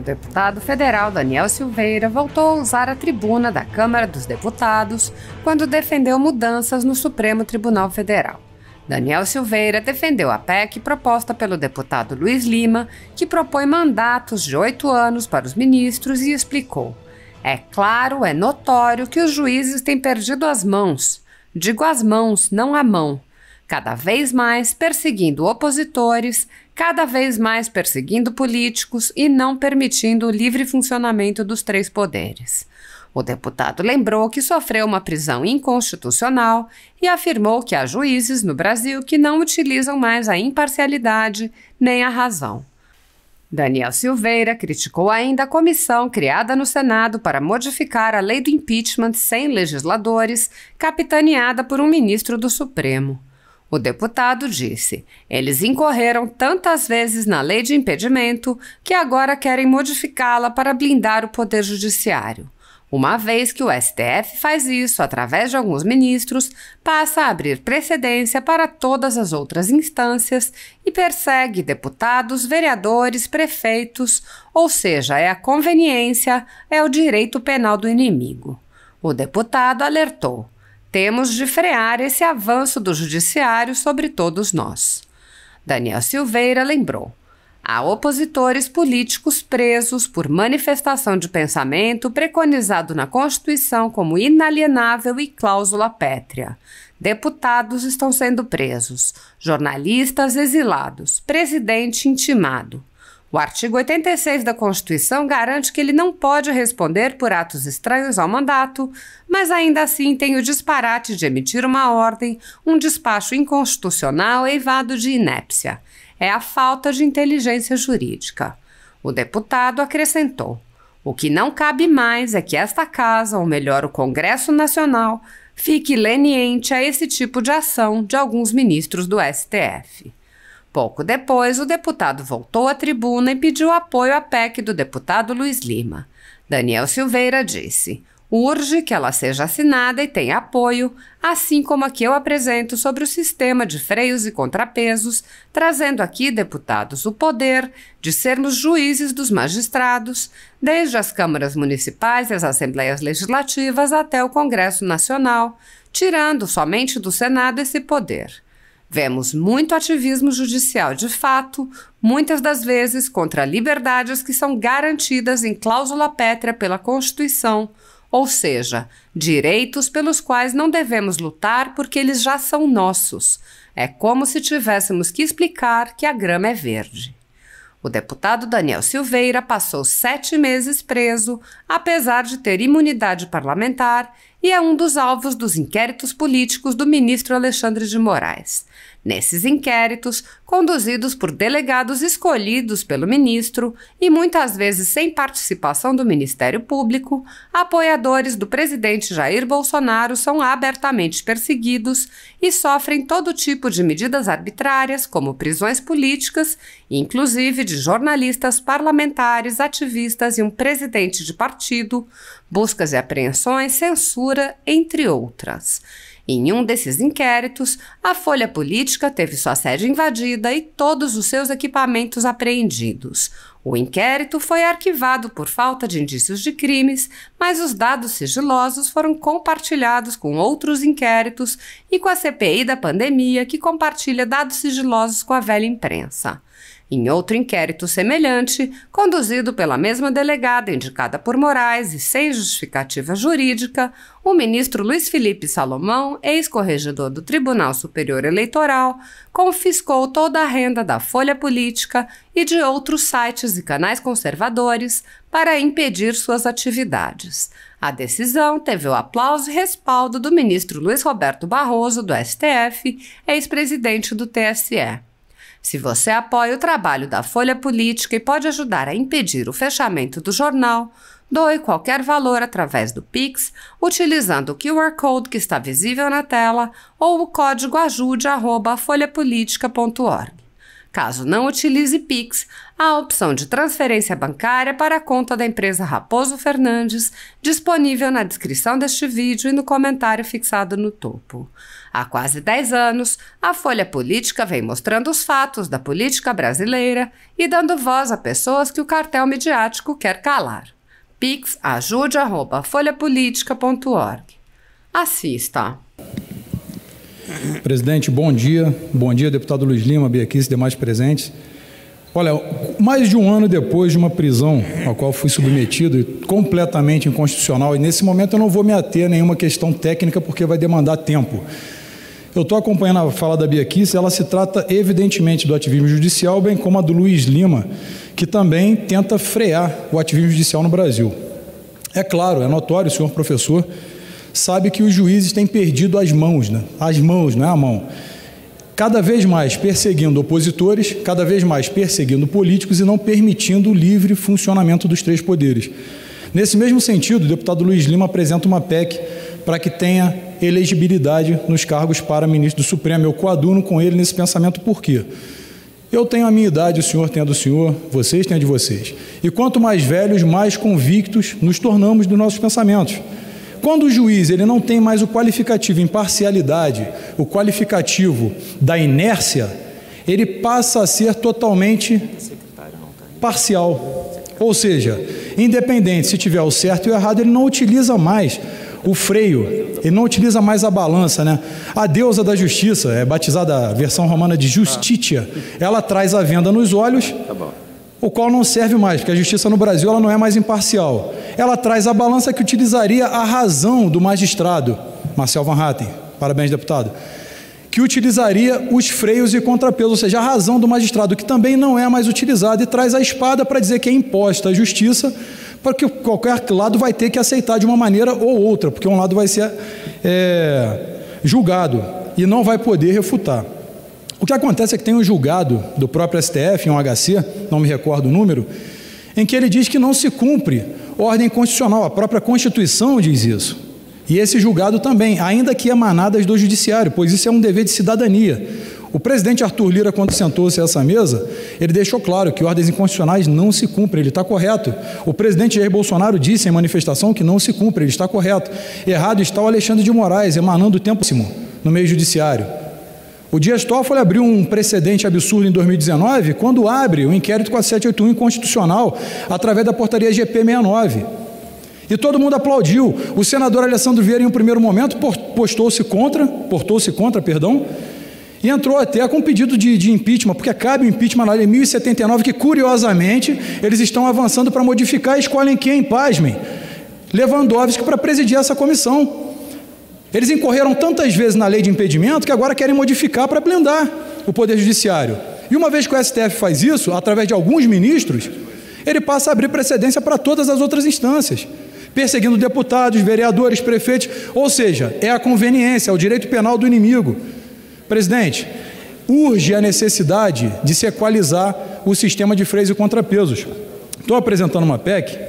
deputado federal Daniel Silveira voltou a usar a tribuna da Câmara dos Deputados quando defendeu mudanças no Supremo Tribunal Federal. Daniel Silveira defendeu a PEC proposta pelo deputado Luiz Lima, que propõe mandatos de 8 anos para os ministros, e explicou: é claro, é notório que os juízes têm perdido as mãos. Digo as mãos, não a mão. Cada vez mais perseguindo opositores, cada vez mais perseguindo políticos e não permitindo o livre funcionamento dos 3 poderes. O deputado lembrou que sofreu uma prisão inconstitucional e afirmou que há juízes no Brasil que não utilizam mais a imparcialidade nem a razão. Daniel Silveira criticou ainda a comissão criada no Senado para modificar a lei do impeachment sem legisladores, capitaneada por um ministro do Supremo. O deputado disse: eles incorreram tantas vezes na lei de impedimento que agora querem modificá-la para blindar o Poder Judiciário. Uma vez que o STF faz isso através de alguns ministros, passa a abrir precedência para todas as outras instâncias e persegue deputados, vereadores, prefeitos, ou seja, é a conveniência, é o direito penal do inimigo. O deputado alertou: temos de frear esse avanço do judiciário sobre todos nós. Daniel Silveira lembrou: há opositores políticos presos por manifestação de pensamento preconizado na Constituição como inalienável e cláusula pétrea. Deputados estão sendo presos, jornalistas exilados, presidente intimado. O artigo 86 da Constituição garante que ele não pode responder por atos estranhos ao mandato, mas ainda assim tem o disparate de emitir uma ordem, um despacho inconstitucional eivado de inépcia. É a falta de inteligência jurídica. O deputado acrescentou: o que não cabe mais é que esta casa, ou melhor, o Congresso Nacional, fique leniente a esse tipo de ação de alguns ministros do STF. Pouco depois, o deputado voltou à tribuna e pediu apoio à PEC do deputado Luiz Lima. Daniel Silveira disse: urge que ela seja assinada e tenha apoio, assim como a que eu apresento sobre o sistema de freios e contrapesos, trazendo aqui, deputados, o poder de sermos juízes dos magistrados, desde as câmaras municipais e as assembleias legislativas até o Congresso Nacional, tirando somente do Senado esse poder. Vemos muito ativismo judicial de fato, muitas das vezes contra liberdades que são garantidas em cláusula pétrea pela Constituição, ou seja, direitos pelos quais não devemos lutar porque eles já são nossos. É como se tivéssemos que explicar que a grama é verde. O deputado Daniel Silveira passou 7 meses preso, apesar de ter imunidade parlamentar, e é um dos alvos dos inquéritos políticos do ministro Alexandre de Moraes. Nesses inquéritos, conduzidos por delegados escolhidos pelo ministro e muitas vezes sem participação do Ministério Público, apoiadores do presidente Jair Bolsonaro são abertamente perseguidos e sofrem todo tipo de medidas arbitrárias, como prisões políticas, inclusive de jornalistas, parlamentares, ativistas e um presidente de partido, buscas e apreensões, censura, entre outras. Em um desses inquéritos, a Folha Política teve sua sede invadida e todos os seus equipamentos apreendidos. O inquérito foi arquivado por falta de indícios de crimes, mas os dados sigilosos foram compartilhados com outros inquéritos e com a CPI da pandemia, que compartilha dados sigilosos com a velha imprensa. Em outro inquérito semelhante, conduzido pela mesma delegada indicada por Moraes e sem justificativa jurídica, o ministro Luiz Felipe Salomão, ex-corregedor do Tribunal Superior Eleitoral, confiscou toda a renda da Folha Política e de outros sites e canais conservadores para impedir suas atividades. A decisão teve o aplauso e respaldo do ministro Luiz Roberto Barroso, do STF, ex-presidente do TSE. Se você apoia o trabalho da Folha Política e pode ajudar a impedir o fechamento do jornal, doe qualquer valor através do Pix, utilizando o QR Code que está visível na tela ou o código ajude@folhapolitica.org. Caso não utilize Pix, há a opção de transferência bancária para a conta da empresa Raposo Fernandes, disponível na descrição deste vídeo e no comentário fixado no topo. Há quase 10 anos, a Folha Política vem mostrando os fatos da política brasileira e dando voz a pessoas que o cartel midiático quer calar. Pix ajude@folhapolitica.org. Assista. Presidente, bom dia. Bom dia, deputado Luiz Lima, Biaquice e demais presentes. Olha, mais de um ano depois de uma prisão a qual fui submetido, completamente inconstitucional, e nesse momento eu não vou me ater a nenhuma questão técnica porque vai demandar tempo. Eu estou acompanhando a fala da Biaquice, ela se trata evidentemente do ativismo judicial, bem como a do Luiz Lima, que também tenta frear o ativismo judicial no Brasil. É claro, é notório, o senhor professor sabe que os juízes têm perdido as mãos, né? As mãos, não é a mão. Cada vez mais perseguindo opositores, cada vez mais perseguindo políticos e não permitindo o livre funcionamento dos três poderes. Nesse mesmo sentido, o deputado Luiz Lima apresenta uma PEC para que tenha elegibilidade nos cargos para ministro do Supremo. Eu coaduno com ele nesse pensamento, por quê? Eu tenho a minha idade, o senhor tem a do senhor, vocês têm a de vocês. E quanto mais velhos, mais convictos nos tornamos dos nossos pensamentos. Quando o juiz ele não tem mais o qualificativo imparcialidade, o qualificativo da inércia, ele passa a ser totalmente parcial. Ou seja, independente se tiver o certo e o errado, ele não utiliza mais o freio, ele não utiliza mais a balança, né? A deusa da justiça, é batizada a versão romana de Justitia, ela traz a venda nos olhos, o qual não serve mais, porque a justiça no Brasil ela não é mais imparcial. Ela traz a balança que utilizaria a razão do magistrado, Marcel Van Hatten, parabéns, deputado, que utilizaria os freios e contrapesos, ou seja, a razão do magistrado, que também não é mais utilizada, e traz a espada para dizer que é imposta a justiça, porque qualquer lado vai ter que aceitar de uma maneira ou outra, porque um lado vai ser julgado e não vai poder refutar. O que acontece é que tem um julgado do próprio STF, um HC, não me recordo o número, em que ele diz que não se cumpre ordem constitucional, a própria Constituição diz isso. E esse julgado também, ainda que emanadas do Judiciário, pois isso é um dever de cidadania. O presidente Arthur Lira, quando sentou-se a essa mesa, ele deixou claro que ordens inconstitucionais não se cumprem, ele está correto. O presidente Jair Bolsonaro disse em manifestação que não se cumpre, ele está correto. Errado está o Alexandre de Moraes, emanando o tempo no meio judiciário. O Dias Toffoli abriu um precedente absurdo em 2019, quando abre o inquérito 4781 inconstitucional, através da portaria GP 69. E todo mundo aplaudiu. O senador Alessandro Vieira, em um primeiro momento, portou-se contra, e entrou até com pedido de impeachment, porque cabe o impeachment na lei 1079, que, curiosamente, eles estão avançando para modificar e escolhem quem, pasmem, Lewandowski, para presidir essa comissão. Eles incorreram tantas vezes na lei de impedimento que agora querem modificar para blindar o Poder Judiciário. E uma vez que o STF faz isso, através de alguns ministros, ele passa a abrir precedência para todas as outras instâncias, perseguindo deputados, vereadores, prefeitos, ou seja, é a conveniência, é o direito penal do inimigo. Presidente, urge a necessidade de se equalizar o sistema de freios e contrapesos. Estou apresentando uma PEC,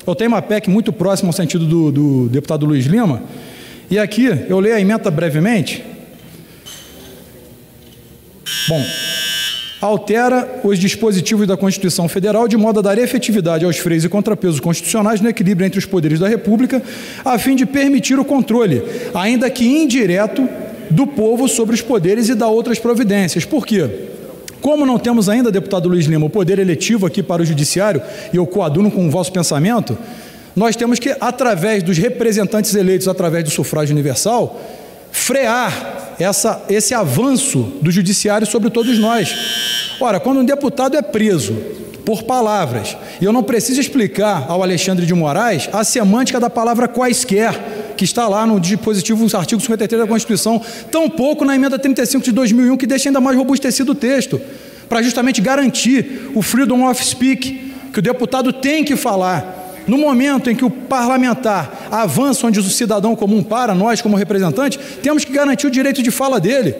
eu tenho uma PEC muito próxima ao sentido do deputado Luiz Lima, e aqui eu leio a emenda brevemente. Bom, altera os dispositivos da Constituição Federal de modo a dar efetividade aos freios e contrapesos constitucionais no equilíbrio entre os poderes da República, a fim de permitir o controle, ainda que indireto, do povo sobre os poderes e dar outras providências. Por quê? Como não temos ainda, deputado Luiz Lima, o poder eletivo aqui para o Judiciário, e eu coaduno com o vosso pensamento, nós temos que, através dos representantes eleitos, através do sufrágio universal, frear esse avanço do Judiciário sobre todos nós. Ora, quando um deputado é preso por palavras, e eu não preciso explicar ao Alexandre de Moraes a semântica da palavra quaisquer, que está lá no dispositivo, no artigo 53 da Constituição, tampouco na emenda 35 de 2001, que deixa ainda mais robustecido o texto, para justamente garantir o freedom of speak, que o deputado tem que falar. No momento em que o parlamentar avança onde o cidadão comum para, nós como representantes, temos que garantir o direito de fala dele.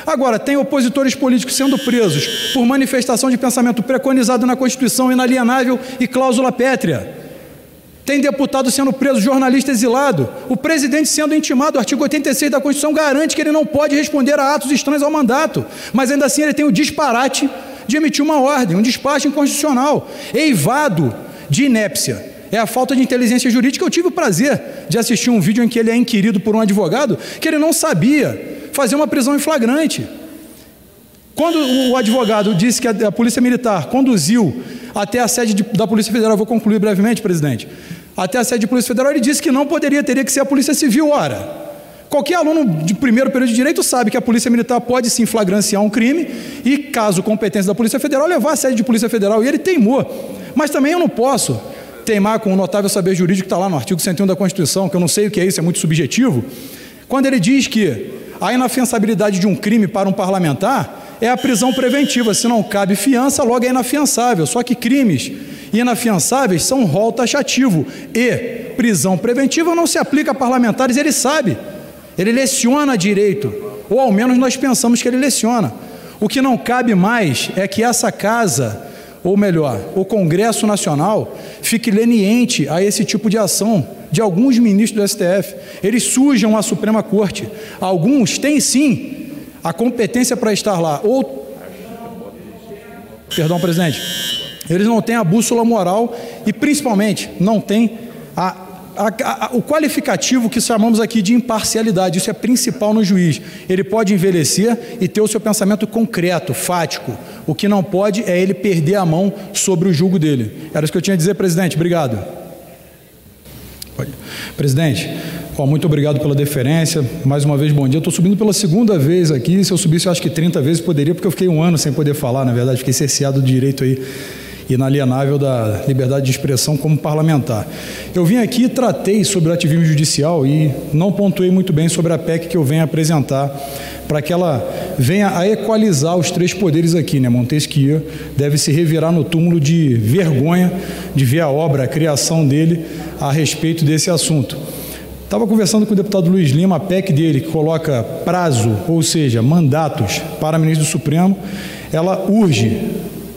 Agora, tem opositores políticos sendo presos por manifestação de pensamento preconizado na Constituição, inalienável e cláusula pétrea. Tem deputado sendo preso, jornalista exilado. O presidente sendo intimado, o artigo 86 da Constituição garante que ele não pode responder a atos estranhos ao mandato. Mas ainda assim ele tem o disparate de emitir uma ordem, um despacho inconstitucional, eivado de inépcia. É a falta de inteligência jurídica. Eu tive o prazer de assistir um vídeo em que ele é inquirido por um advogado que ele não sabia fazer uma prisão em flagrante. Quando o advogado disse que a Polícia Militar conduziu até a sede da Polícia Federal, vou concluir brevemente, presidente, até a sede da Polícia Federal, ele disse que não poderia, teria que ser a Polícia Civil. Ora, qualquer aluno de primeiro período de Direito sabe que a Polícia Militar pode sim flagranciar um crime e, caso competência da Polícia Federal, levar a sede de Polícia Federal. E ele teimou. Mas também eu não posso teimar com o notável saber jurídico que está lá no artigo 101 da Constituição, que eu não sei o que é isso, é muito subjetivo, quando ele diz que a inafiançabilidade de um crime para um parlamentar é a prisão preventiva. Se não cabe fiança, logo é inafiançável. Só que crimes inafiançáveis são rol taxativo e prisão preventiva não se aplica a parlamentares, ele sabe. Ele leciona direito, ou ao menos nós pensamos que ele leciona. O que não cabe mais é que essa casa, ou melhor, o Congresso Nacional, fique leniente a esse tipo de ação de alguns ministros do STF. Eles sujam a Suprema Corte. Alguns têm sim a competência para estar lá. Perdão, presidente. Eles não têm a bússola moral e, principalmente, não têm o qualificativo que chamamos aqui de imparcialidade. Isso é principal no juiz. Ele pode envelhecer e ter o seu pensamento concreto, fático. O que não pode é ele perder a mão sobre o julgo dele. Era isso que eu tinha a dizer, presidente. Obrigado. Presidente, muito obrigado pela deferência. Mais uma vez, bom dia. Eu estou subindo pela segunda vez aqui. Se eu subisse, eu acho que 30 vezes poderia, porque eu fiquei um ano sem poder falar, na verdade. Fiquei cerceado do direito aí inalienável da liberdade de expressão como parlamentar. Eu vim aqui e tratei sobre o ativismo judicial e não pontuei muito bem sobre a PEC que eu venho apresentar para que ela venha a equalizar os três poderes aqui, né? Montesquieu deve se revirar no túmulo de vergonha de ver a obra, a criação dele a respeito desse assunto. Estava conversando com o deputado Luiz Lima, a PEC dele que coloca prazo, ou seja, mandatos para ministro do Supremo, ela urge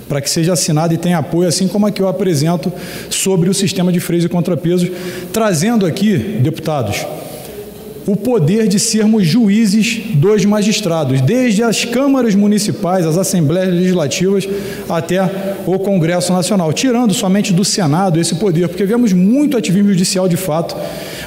para que seja assinado e tenha apoio, assim como a que eu apresento sobre o sistema de freios e contrapesos, trazendo aqui, deputados, o poder de sermos juízes dos magistrados, desde as câmaras municipais, as assembleias legislativas, até o Congresso Nacional, tirando somente do Senado esse poder, porque vemos muito ativismo judicial de fato,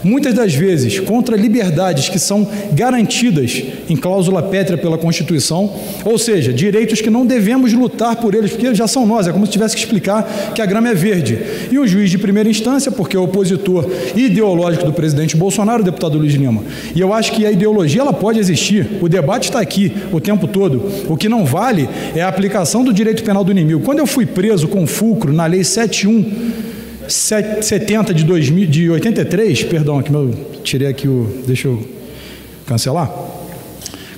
muitas das vezes contra liberdades que são garantidas em cláusula pétrea pela Constituição, ou seja, direitos que não devemos lutar por eles, porque já são nós, é como se tivesse que explicar que a grama é verde. E o juiz de primeira instância, porque é o opositor ideológico do presidente Bolsonaro, o deputado Luiz Lima. E eu acho que a ideologia ela pode existir, o debate está aqui o tempo todo. O que não vale é a aplicação do direito penal do inimigo. Quando eu fui preso com fulcro na Lei 7170 de 83, perdão, que eu tirei aqui deixa eu cancelar.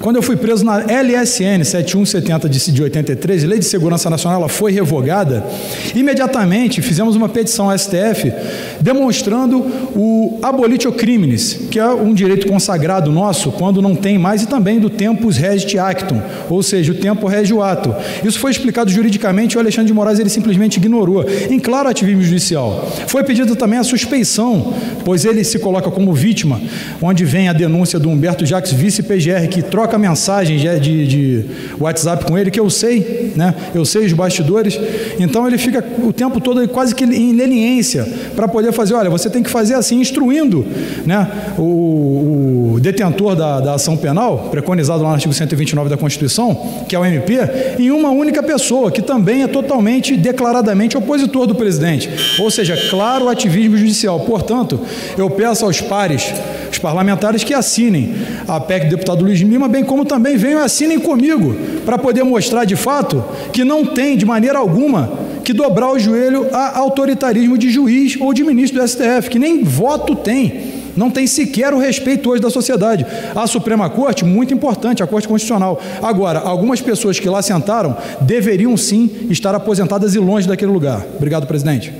Quando eu fui preso na LSN 7170 de 83, Lei de Segurança Nacional, ela foi revogada, imediatamente fizemos uma petição ao STF demonstrando o abolitio criminis, que é um direito consagrado nosso quando não tem mais, e também do tempus regit actum, ou seja, o tempo rege o ato. Isso foi explicado juridicamente e o Alexandre de Moraes ele simplesmente ignorou. Em claro ativismo judicial. Foi pedida também a suspeição, pois ele se coloca como vítima, onde vem a denúncia do Humberto Jacques, vice-PGR, que troca mensagem de WhatsApp com ele, que eu sei, né? Eu sei os bastidores, então ele fica o tempo todo quase que em leniência para poder fazer, olha, você tem que fazer assim, instruindo, né, o detentor da ação penal, preconizado lá no artigo 129 da Constituição, que é o MP, em uma única pessoa, que também é totalmente, declaradamente opositor do presidente. Ou seja, claro ativismo judicial. Portanto, eu peço aos pares, os parlamentares, que assinem a PEC do deputado Luiz Lima, bem como também venham e assinem comigo, para poder mostrar de fato que não tem de maneira alguma que dobrar o joelho a autoritarismo de juiz ou de ministro do STF, que nem voto tem, não tem sequer o respeito hoje da sociedade. A Suprema Corte, muito importante, a Corte Constitucional. Agora, algumas pessoas que lá sentaram deveriam sim estar aposentadas e longe daquele lugar. Obrigado, presidente.